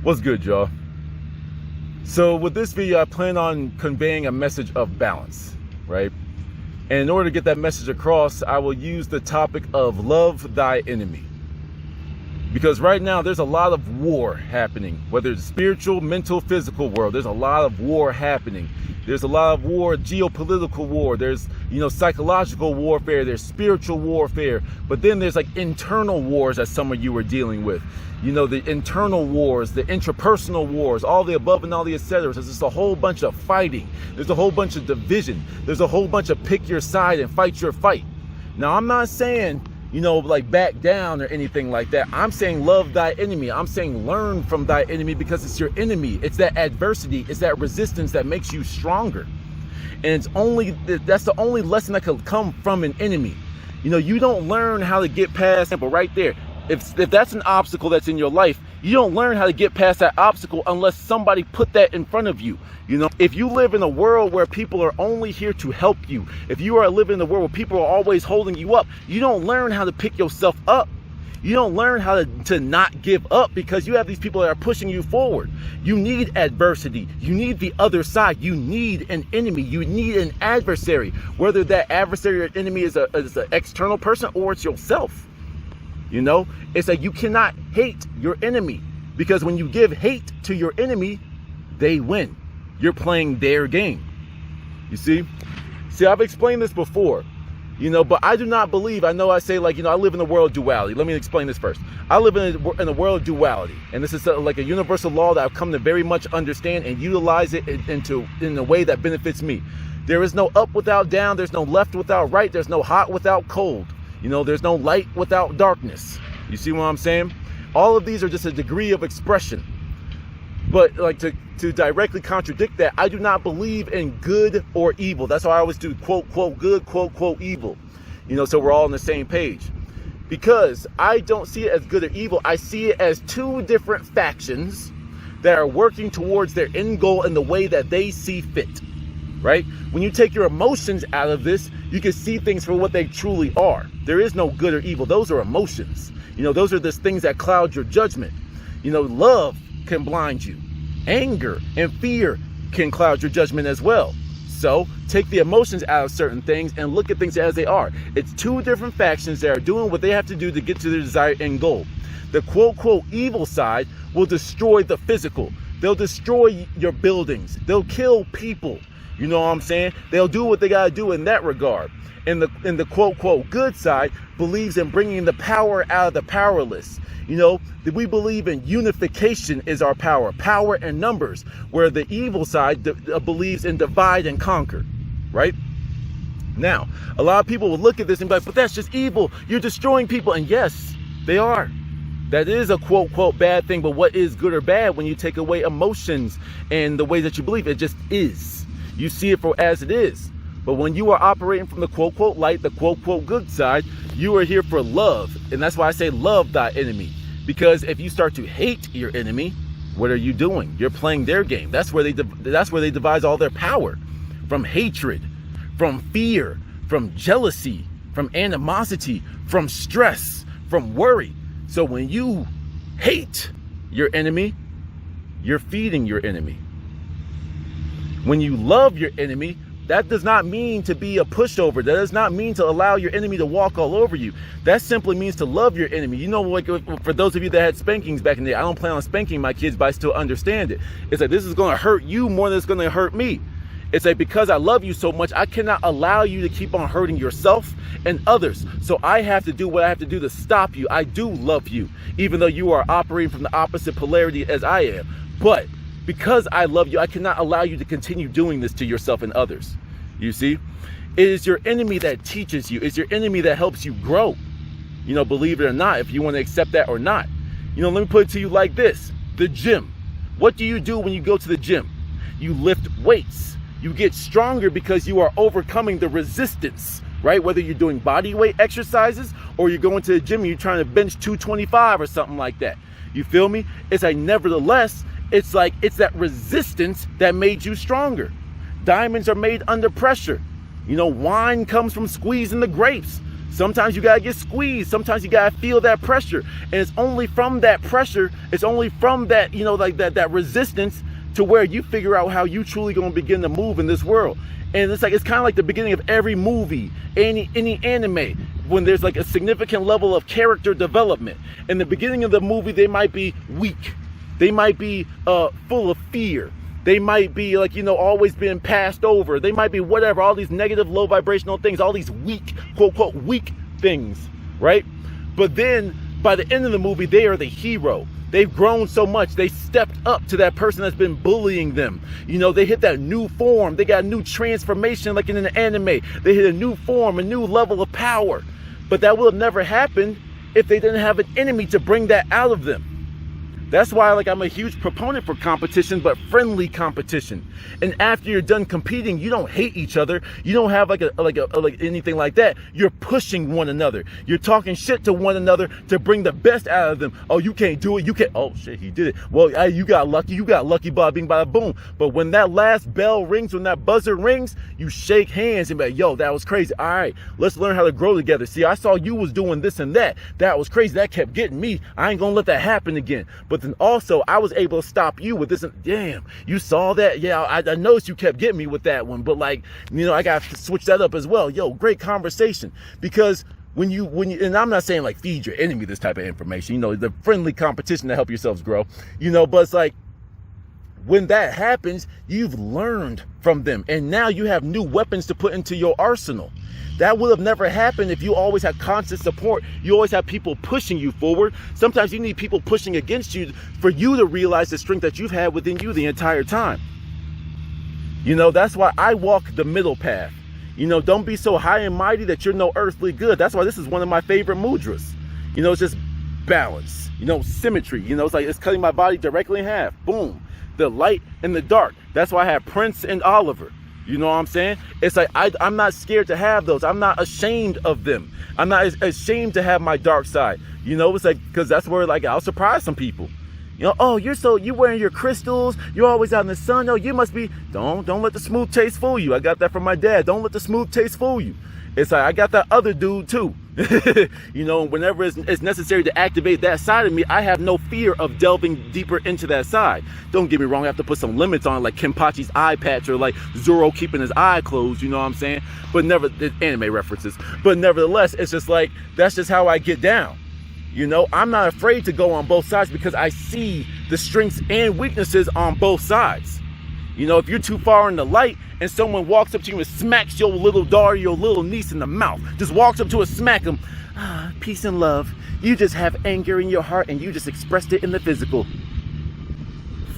What's good, y'all? So with this video, I plan on conveying a message of balance, right? And in order to get that message across, I will use the topic of love thy enemy. Because right now there's a lot of war happening, whether it's spiritual, mental, physical world. There's a lot of war happening. There's a lot of war, geopolitical war. There's, psychological warfare. There's spiritual warfare. But then there's like internal wars that some of you are dealing with. The internal wars, the intrapersonal wars, all the above and all the et cetera. There's just a whole bunch of fighting. There's a whole bunch of division. There's a whole bunch of pick your side and fight your fight. Now, I'm not saying, like back down or anything like that. I'm saying love thy enemy. I'm saying learn from thy enemy because it's your enemy. It's that adversity. It's that resistance that makes you stronger. And that's the only lesson that could come from an enemy. You don't learn how to get past, but right there, if that's an obstacle that's in your life, you don't learn how to get past that obstacle unless somebody put that in front of you. If you live in a world where people are only here to help you, if you are living in a world where people are always holding you up, you don't learn how to pick yourself up. You don't learn how to not give up because you have these people that are pushing you forward. You need adversity. You need the other side. You need an enemy. You need an adversary, whether that adversary or enemy is an external person or it's yourself. It's like you cannot hate your enemy because when you give hate to your enemy, they win. You're playing their game. You see, I've explained this before, but I do not believe, I know I say I live in a world of duality. Let me explain this first. I live in a world of duality, and this is like a universal law that I've come to very much understand and utilize it in a way that benefits me. There is no up without down. There's no left without right. There's no hot without cold. There's no light without darkness. You see what I'm saying? All of these are just a degree of expression. But to directly contradict that, I do not believe in good or evil. That's why I always do quote, quote, good, quote, quote, evil. So we're all on the same page. Because I don't see it as good or evil. I see it as two different factions that are working towards their end goal in the way that they see fit. Right? When you take your emotions out of this, you can see things for what they truly are. There is no good or evil. Those are emotions. Those are the things that cloud your judgment. Love can blind you. Anger and fear can cloud your judgment as well. So take the emotions out of certain things and look at things as they are. It's two different factions that are doing what they have to do to get to their desired end goal. The quote, quote, evil side will destroy the physical. They'll destroy your buildings. They'll kill people. You know what I'm saying? They'll do what they got to do in that regard. And the quote, quote, good side believes in bringing the power out of the powerless. We believe in unification is our power and numbers, where the evil side believes in divide and conquer, right? Now, a lot of people will look at this and be like, but that's just evil. You're destroying people. And yes, they are. That is a quote, quote, bad thing. But what is good or bad when you take away emotions and the way that you believe? It just is. You see it for as it is. But when you are operating from the quote, quote, light, the quote, quote, good side, you are here for love. And that's why I say love thy enemy. Because if you start to hate your enemy, what are you doing? You're playing their game. That's where they devise all their power. From hatred, from fear, from jealousy, from animosity, from stress, from worry. So when you hate your enemy, you're feeding your enemy. When you love your enemy, that does not mean to be a pushover. That does not mean to allow your enemy to walk all over you. That simply means to love your enemy. For those of you that had spankings back in the day, I don't plan on spanking my kids, but I still understand it. It's like, this is going to hurt you more than it's going to hurt me. It's like, because I love you so much, I cannot allow you to keep on hurting yourself and others. So I have to do what I have to do to stop you. I do love you, even though you are operating from the opposite polarity as I am. But because I love you, I cannot allow you to continue doing this to yourself and others. You see, it is your enemy that teaches you. It's your enemy that helps you grow. Believe it or not, if you want to accept that or not. Let me put it to you like this. The gym. What do you do when you go to the gym? You lift weights. You get stronger because you are overcoming the resistance, right? Whether you're doing body weight exercises or you're going to the gym and you're trying to bench 225 or something like that. You feel me? It's like, nevertheless, it's that resistance that made you stronger. Diamonds are made under pressure. Wine comes from squeezing the grapes. Sometimes you gotta get squeezed. Sometimes you gotta feel that pressure. And it's only from that pressure, it's only from that, like that resistance to where you figure out how you truly gonna begin to move in this world. And it's kind of like the beginning of every movie, any anime, when there's like a significant level of character development. In the beginning of the movie, they might be weak. They might be full of fear. They might be always being passed over. They might be whatever, all these negative, low vibrational things, all these weak, quote, quote, weak things, right? But then by the end of the movie, they are the hero. They've grown so much. They stepped up to that person that's been bullying them. They hit that new form. They got a new transformation like in an anime. They hit a new form, a new level of power. But that would have never happened if they didn't have an enemy to bring that out of them. That's why I'm a huge proponent for competition, but friendly competition. And after you're done competing, you don't hate each other. You don't have like anything like that. You're pushing one another. You're talking shit to one another to bring the best out of them. Oh, you can't do it. You can't. Oh shit, he did it. Well, you got lucky. You got lucky, bada bing, bada boom. But when that last bell rings, when that buzzer rings, you shake hands and be like, yo, that was crazy. All right, let's learn how to grow together. See, I saw you was doing this and that. That was crazy. That kept getting me. I ain't gonna let that happen again. But then also I was able to stop you with this. And damn, you saw that? Yeah, I noticed you kept getting me with that one. But I got to switch that up as well. Yo, great conversation. Because when you, and I'm not saying feed your enemy this type of information, the friendly competition to help yourselves grow, but it's when that happens, you've learned from them. And now you have new weapons to put into your arsenal. That would have never happened if you always had constant support. You always have people pushing you forward. Sometimes you need people pushing against you for you to realize the strength that you've had within you the entire time. That's why I walk the middle path. Don't be so high and mighty that you're no earthly good. That's why this is one of my favorite mudras. It's just balance, symmetry. It's cutting my body directly in half. Boom. The light and the dark. That's why I have Prince and Oliver. You know what I'm saying? It's I'm not scared to have those. I'm not ashamed of them. I'm not ashamed to have my dark side. It's because that's where I'll surprise some people. Oh, you wearing your crystals. You're always out in the sun. Oh, you must be. Don't let the smooth taste fool you. I got that from my dad. Don't let the smooth taste fool you. It's I got that other dude too. Whenever it's necessary to activate that side of me, I have no fear of delving deeper into that side. Don't get me wrong, I have to put some limits on, like Kenpachi's eye patch or Zoro keeping his eye closed, you know what I'm saying? But anime references. But nevertheless, it's just that's just how I get down. I'm not afraid to go on both sides because I see the strengths and weaknesses on both sides. If you're too far in the light and someone walks up to you and smacks your little daughter, your little niece in the mouth, just walks up to her, smack them. Peace and love. You just have anger in your heart and you just expressed it in the physical.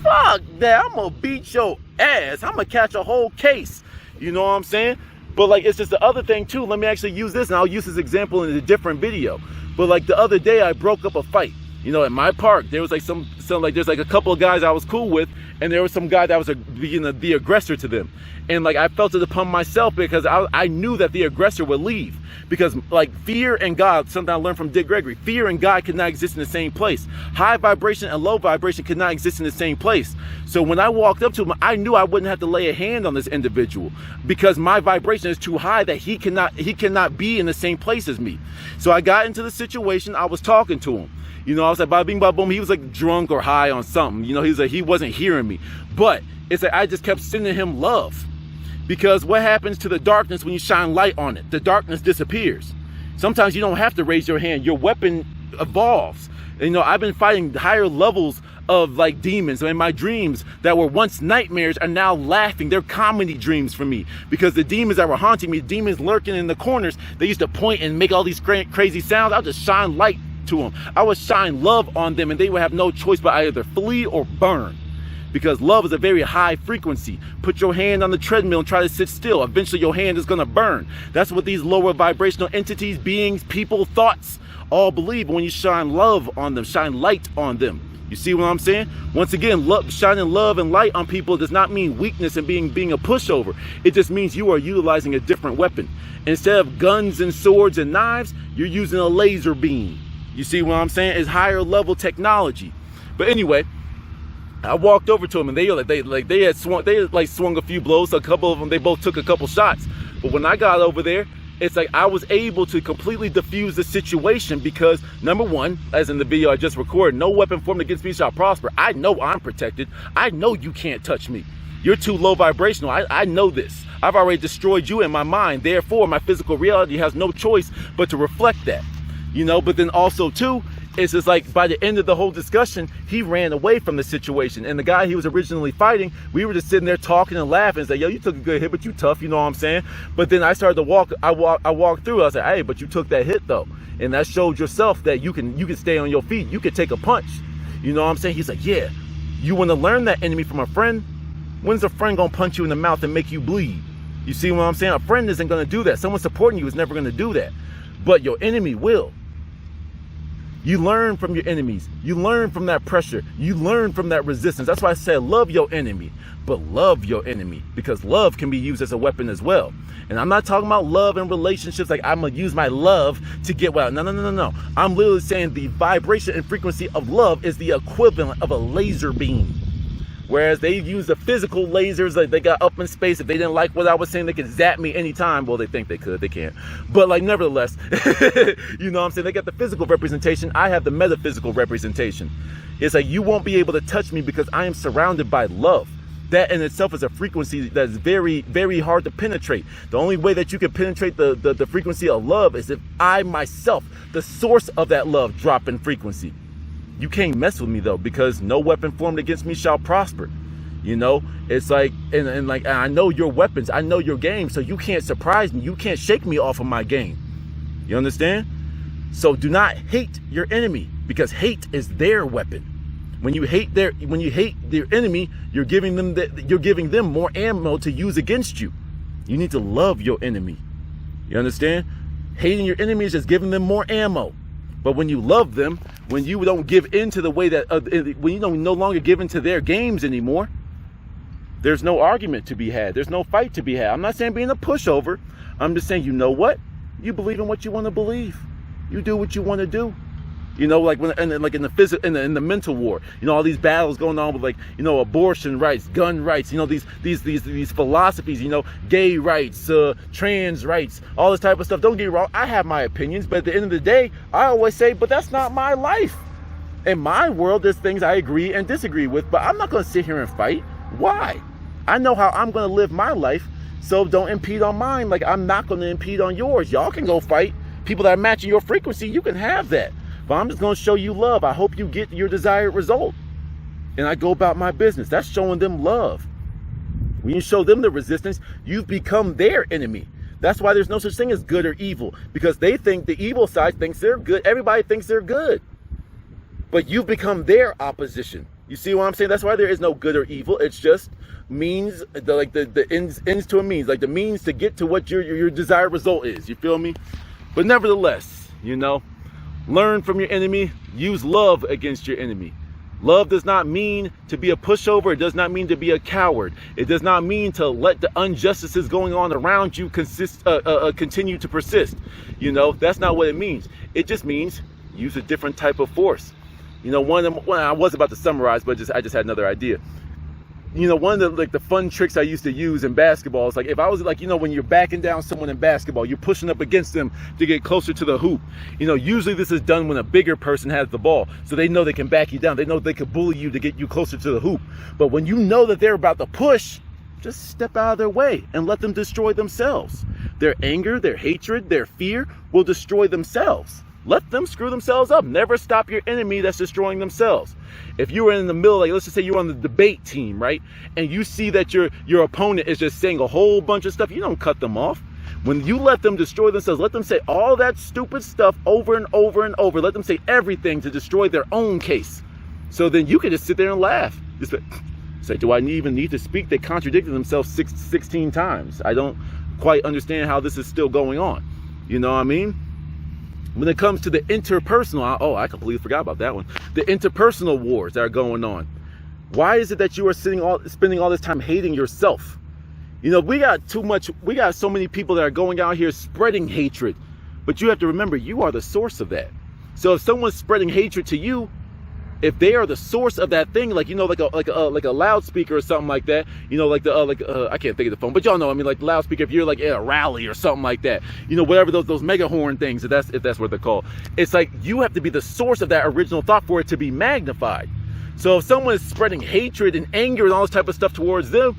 Fuck that. I'm gonna beat your ass. I'm gonna catch a whole case. You know what I'm saying? But it's just the other thing too. Let me actually use this and I'll use this example in a different video. But the other day I broke up a fight. At my park, there was there's a couple of guys I was cool with, and there was some guy that was the aggressor to them. And I felt it upon myself because I knew that the aggressor would leave. Because fear and God, something I learned from Dick Gregory, fear and God could not exist in the same place. High vibration and low vibration could not exist in the same place. So when I walked up to him, I knew I wouldn't have to lay a hand on this individual because my vibration is too high that he cannot be in the same place as me. So I got into the situation, I was talking to him. I was bada bing, bada boom. He was drunk or high on something. He wasn't hearing me. But it's I just kept sending him love. Because what happens to the darkness when you shine light on it? The darkness disappears. Sometimes you don't have to raise your hand. Your weapon evolves. I've been fighting higher levels of demons. In my dreams that were once nightmares are now laughing. They're comedy dreams for me. Because the demons that were haunting me, demons lurking in the corners, they used to point and make all these crazy sounds. I'll just shine light to them. I would shine love on them and they would have no choice but either flee or burn. Because love is a very high frequency. Put your hand on the treadmill and try to sit still. Eventually your hand is going to burn. That's what these lower vibrational entities, beings, people, thoughts all believe when you shine love on them, shine light on them. You see what I'm saying? Once again, shining love and light on people does not mean weakness and being a pushover. It just means you are utilizing a different weapon. Instead of guns and swords and knives, you're using a laser beam. You see what I'm saying? It's higher level technology. But anyway, I walked over to them and they had swung a few blows. A couple of them, they both took a couple shots. But when I got over there, it's like I was able to completely diffuse the situation because, number one, as in the video I just recorded, no weapon formed against me shall prosper. I know I'm protected. I know you can't touch me. You're too low vibrational. I know this. I've already destroyed you in my mind. Therefore, my physical reality has no choice but to reflect that. You know, but then also too, it's just like by the end of the whole discussion, he ran away from the situation. And the guy he was originally fighting, we were just sitting there talking and laughing and say, yo, you took a good hit, but you tough, you know what I'm saying? But then I started to walk, I walked through, I was like, hey, but you took that hit though. And that showed yourself that you can stay on your feet. You can take a punch. You know what I'm saying? He's like, yeah, you want to learn that enemy from a friend? When's a friend gonna punch you in the mouth and make you bleed? You see what I'm saying? A friend isn't gonna do that. Someone supporting you is never gonna do that. But your enemy will. You learn from your enemies. You learn from that pressure. You learn from that resistance. That's why I said love your enemy, but love your enemy, because love can be used as a weapon as well. And I'm not talking about love in relationships like I'm gonna use my love to get well. No. I'm literally saying the vibration and frequency of love is the equivalent of a laser beam. Whereas they use the physical lasers, like they got up in space. If they didn't like what I was saying, they could zap me anytime. Well, they think they could, they can't. But like, nevertheless, you know what I'm saying? They got the physical representation. I have the metaphysical representation. It's like, you won't be able to touch me because I am surrounded by love. That in itself is a frequency that's very, very hard to penetrate. The only way that you can penetrate the frequency of love is if I myself, the source of that love, drop in frequency. You can't mess with me though, because no weapon formed against me shall prosper. You know, it's like, and like, I know your weapons, I know your game, so you can't surprise me. You can't shake me off of my game. You understand? So do not hate your enemy, because hate is their weapon. When you hate their enemy, you're giving them more ammo to use against you. You need to love your enemy. You understand? Hating your enemy is just giving them more ammo. But when you love them, when you don't give in to the way that, when you don't no longer give into their games anymore, there's no argument to be had. There's no fight to be had. I'm not saying being a pushover. I'm just saying, you know what? You believe in what you want to believe. You do what you want to do. You know, like when, and like in the mental war, you know, all these battles going on with, like, you know, abortion rights, gun rights, you know, these philosophies, you know, gay rights, trans rights, all this type of stuff. Don't get me wrong, I have my opinions, but at the end of the day, I always say, but that's not my life. In my world, there's things I agree and disagree with, but I'm not going to sit here and fight. Why? I know how I'm going to live my life, so don't impede on mine. Like, I'm not going to impede on yours. Y'all can go fight. People that are matching your frequency, you can have that. But I'm just going to show you love. I hope you get your desired result. And I go about my business. That's showing them love. When you show them the resistance, you've become their enemy. That's why there's no such thing as good or evil, because they think the evil side thinks they're good. Everybody thinks they're good. But you've become their opposition. You see what I'm saying? That's why there is no good or evil. It's just means, the ends to a means, like the means to get to what your desired result is. You feel me? But nevertheless, you know, learn from your enemy. Use love against your enemy. Love does not mean to be a pushover. It does not mean to be a coward. It does not mean to let the injustices going on around you continue to persist. You know, that's not what it means. It just means use a different type of force. You know, one I was about to summarize, but I just had another idea. You know, one of the fun tricks I used to use in basketball is, like, if I was, like, you know, when you're backing down someone in basketball, you're pushing up against them to get closer to the hoop. You know, usually this is done when a bigger person has the ball, so they know they can back you down. They know they can bully you to get you closer to the hoop. But when you know that they're about to push, just step out of their way and let them destroy themselves. Their anger, their hatred, their fear will destroy themselves. Let them screw themselves up. Never stop your enemy that's destroying themselves. If you were in the middle, like, let's just say you're on the debate team, right? And you see that your opponent is just saying a whole bunch of stuff, you don't cut them off. When you let them destroy themselves, let them say all that stupid stuff over and over and over. Let them say everything to destroy their own case. So then you can just sit there and laugh. Just say, do I even need to speak? They contradicted themselves 16 times. I don't quite understand how this is still going on. You know what I mean? When it comes to the interpersonal, I completely forgot about that one. The interpersonal wars that are going on. Why is it that you are spending all this time hating yourself? You know, we got so many people that are going out here spreading hatred. But you have to remember, you are the source of that. So if someone's spreading hatred to you, if they are the source of that thing, like, you know, like a loudspeaker or something like that, you know, like I can't think of the phone, but y'all know, I mean, like the loudspeaker, if you're like at a rally or something like that, you know, whatever those mega horn things, if that's what they're called, it's like you have to be the source of that original thought for it to be magnified. So if someone is spreading hatred and anger and all this type of stuff towards them,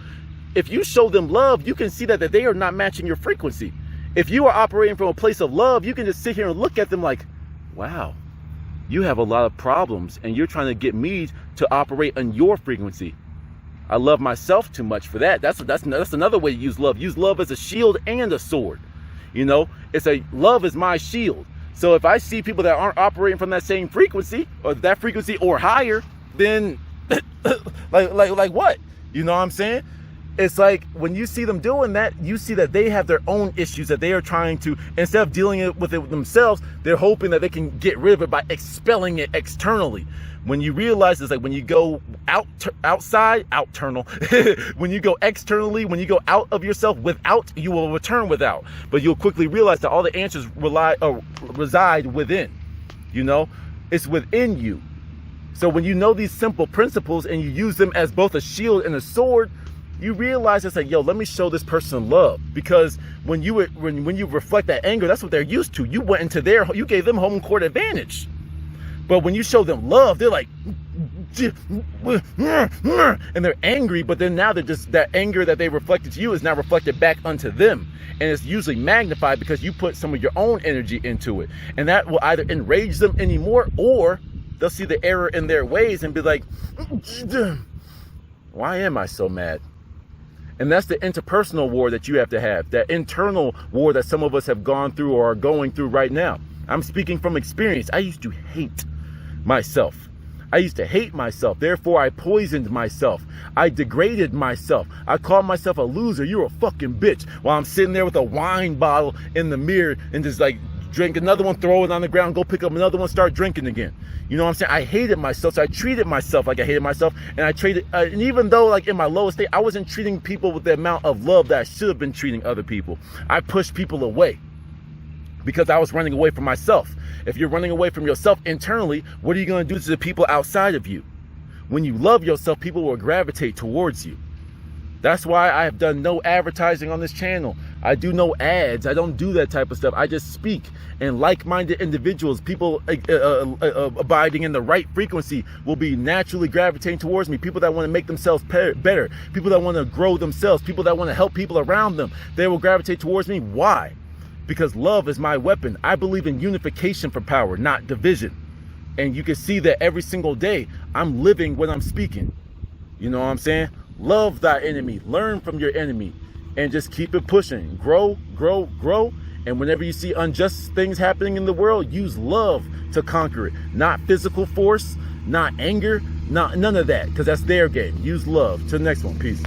if you show them love, you can see that they are not matching your frequency. If you are operating from a place of love, you can just sit here and look at them like, wow, you have a lot of problems and you're trying to get me to operate on your frequency. I love myself too much for that. That's another way to use love. Use love as a shield and a sword. You know, love is my shield. So if I see people that aren't operating from that same frequency or that frequency or higher, then like what? You know what I'm saying? It's like when you see them doing that, you see that they have their own issues that they are trying to, instead of dealing with it themselves, they're hoping that they can get rid of it by expelling it externally. When you realize it's like when you go outside, when you go externally, when you go out of yourself without, you will return without. But you'll quickly realize that all the answers reside within. You know, it's within you. So when you know these simple principles and you use them as both a shield and a sword, you realize it's like, yo, let me show this person love. Because when you reflect that anger, that's what they're used to. You went into you gave them home court advantage. But when you show them love, they're like, and they're angry, but then now they're just, that anger that they reflected to you is now reflected back unto them. And it's usually magnified because you put some of your own energy into it. And that will either enrage them anymore, or they'll see the error in their ways and be like, why am I so mad? And that's the interpersonal war that you have to have, that internal war that some of us have gone through or are going through right now. I'm speaking from experience. I used to hate myself. I used to hate myself. Therefore, I poisoned myself. I degraded myself. I called myself a loser. You're a fucking bitch. While I'm sitting there with a wine bottle in the mirror and just like drink another one, throw it on the ground, go pick up another one, start drinking again. You know what I'm saying? I hated myself, so I treated myself like I hated myself, and and even though like in my lowest state, I wasn't treating people with the amount of love that I should have been treating other people. I pushed people away because I was running away from myself. If you're running away from yourself internally, what are you going to do to the people outside of you? When you love yourself, people will gravitate towards you. That's why I have done no advertising on this channel. I do no ads. I don't do that type of stuff. I just speak, and like-minded individuals, people abiding in the right frequency, will be naturally gravitating towards me. People that want to make themselves better, people that want to grow themselves, people that want to help people around them, they will gravitate towards me. Why? Because love is my weapon. I believe in unification for power, not division. And you can see that every single day I'm living what I'm speaking. You know what I'm saying? Love thy enemy, learn from your enemy, and just keep it pushing. Grow, grow, grow. And whenever you see unjust things happening in the world, use love to conquer it. Not physical force, not anger, none of that, because that's their game. Use love. Till the next one. Peace.